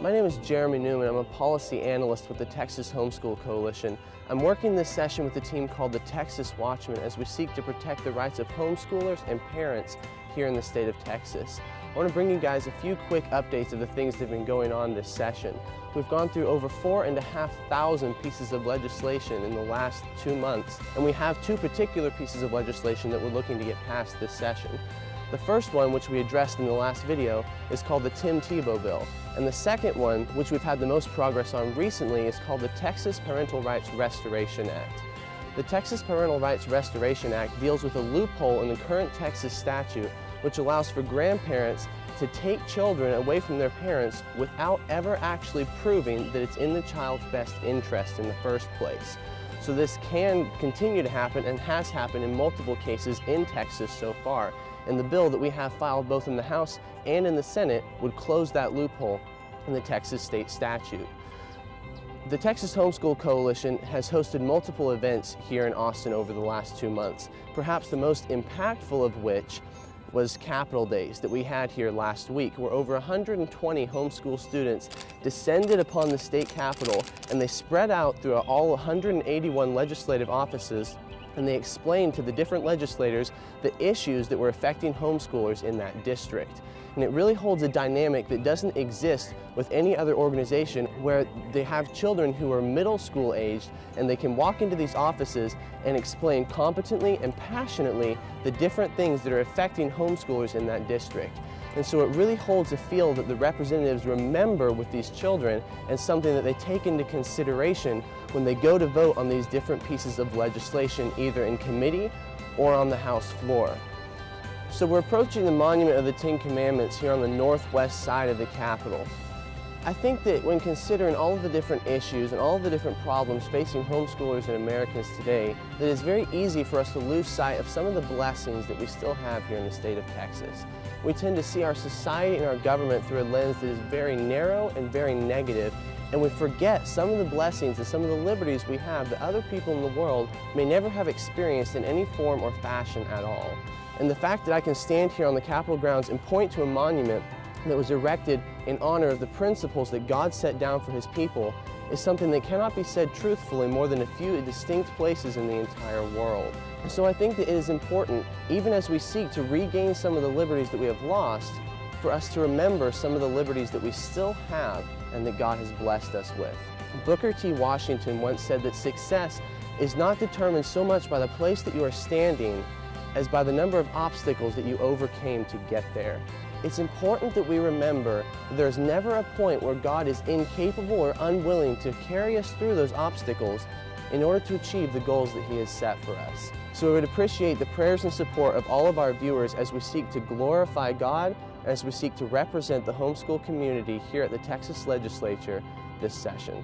My name is Jeremy Newman. I'm a policy analyst with the Texas Homeschool Coalition. I'm working this session with a team called the Texas Watchmen as we seek to protect the rights of homeschoolers and parents here in the state of Texas. I want to bring you guys a few quick updates of the things that have been going on this session. We've gone through over 4,500 pieces of legislation in the last 2 months, and we have two particular pieces of legislation that we're looking to get passed this session. The first one, which we addressed in the last video, is called the Tim Tebow Bill. And the second one, which we've had the most progress on recently, is called the Texas Parental Rights Restoration Act. The Texas Parental Rights Restoration Act deals with a loophole in the current Texas statute which allows for grandparents to take children away from their parents without ever actually proving that it's in the child's best interest in the first place. So this can continue to happen and has happened in multiple cases in Texas so far. And the bill that we have filed both in the House and in the Senate would close that loophole in the Texas state statute. The Texas Homeschool Coalition has hosted multiple events here in Austin over the last 2 months, perhaps the most impactful of which was Capitol Days that we had here last week, where over 120 homeschool students descended upon the state capitol and they spread out through all 181 legislative offices, and they explained to the different legislators the issues that were affecting homeschoolers in that district. And it really holds a dynamic that doesn't exist with any other organization, where they have children who are middle school aged and they can walk into these offices and explain competently and passionately the different things that are affecting homeschoolers in that district. And so it really holds a feel that the representatives remember with these children and something that they take into consideration when they go to vote on these different pieces of legislation, either in committee or on the House floor. So we're approaching the Monument of the Ten Commandments here on the northwest side of the Capitol. I think that when considering all of the different issues and all of the different problems facing homeschoolers and Americans today, that it's very easy for us to lose sight of some of the blessings that we still have here in the state of Texas. We tend to see our society and our government through a lens that is very narrow and very negative, and we forget some of the blessings and some of the liberties we have that other people in the world may never have experienced in any form or fashion at all. And the fact that I can stand here on the Capitol grounds and point to a monument that was erected in honor of the principles that God set down for His people is something that cannot be said truthfully more than a few distinct places in the entire world. So I think that it is important, even as we seek to regain some of the liberties that we have lost, for us to remember some of the liberties that we still have and that God has blessed us with. Booker T. Washington once said that success is not determined so much by the place that you are standing as by the number of obstacles that you overcame to get there. It's important that we remember that there's never a point where God is incapable or unwilling to carry us through those obstacles in order to achieve the goals that He has set for us. So we would appreciate the prayers and support of all of our viewers as we seek to glorify God, as we seek to represent the homeschool community here at the Texas Legislature this session.